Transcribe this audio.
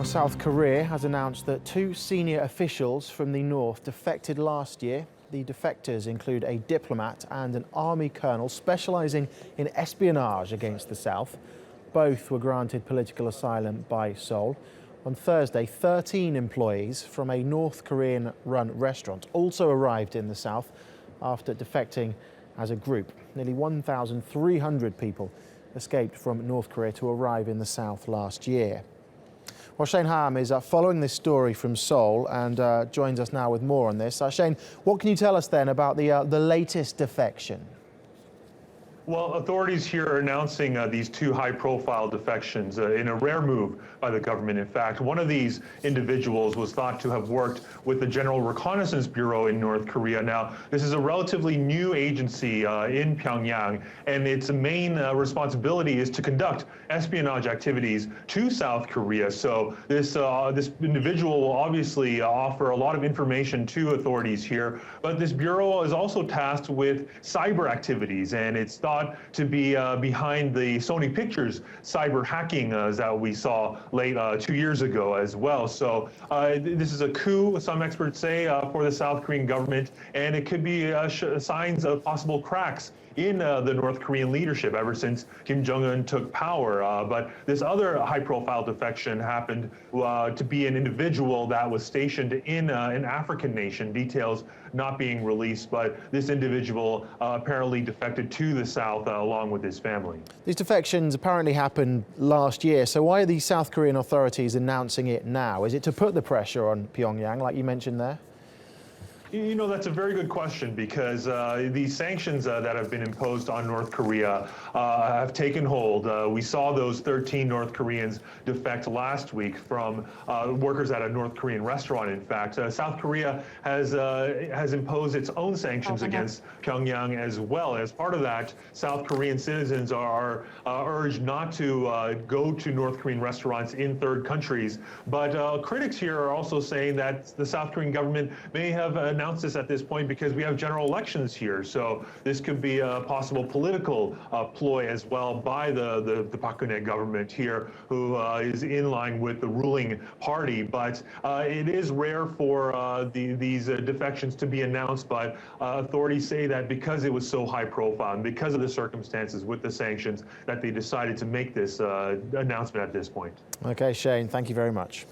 South Korea has announced that two senior officials from the north defected last year. The defectors include a diplomat and an army colonel specialising in espionage against the south. Both were granted political asylum by Seoul. On Thursday, 13 employees from a North Korean-run restaurant also arrived in the south after defecting as a group. Nearly 1,300 people escaped from North Korea to arrive in the south last year. Well, Hahm is following this story from Seoul and joins us now with more on this. Shane, what can you tell us then about the latest defection? Well, authorities here are announcing these two high-profile defections in a rare move by the government. In fact, one of these individuals was thought to have worked with the General Reconnaissance Bureau in North Korea. Now, this is a relatively new agency in Pyongyang, and its main responsibility is to conduct espionage activities to South Korea. So this individual will obviously offer a lot of information to authorities here, but this bureau is also tasked with cyber activities, and it's thought to be behind the Sony Pictures cyber hacking that we saw late 2 years ago as well. So this is a coup, some experts say, for the South Korean government, and it could be signs of possible cracks in the North Korean leadership ever since Kim Jong-un took power. But this other high-profile defection happened to be an individual that was stationed in an African nation, details not being released, but this individual apparently defected to the south along with his family. These defections apparently happened last year, so why are the South Korean authorities announcing it now? Is it to put the pressure on Pyongyang, like you mentioned there? You know, that's a very good question, because these sanctions that have been imposed on North Korea have taken hold. We saw those 13 North Koreans defect last week from workers at a North Korean restaurant, in fact. South Korea has imposed its own sanctions against Pyongyang as well. As part of that, South Korean citizens are urged not to go to North Korean restaurants in third countries. But critics here are also saying that the South Korean government may have announced this at this point because we have general elections here. So this could be a possible political ploy as well by the Park Geun-hye government here, who is in line with the ruling party. But it is rare for these defections to be announced, but authorities say that because it was so high profile and because of the circumstances with the sanctions, that they decided to make this announcement at this point. Okay, Shane, thank you very much.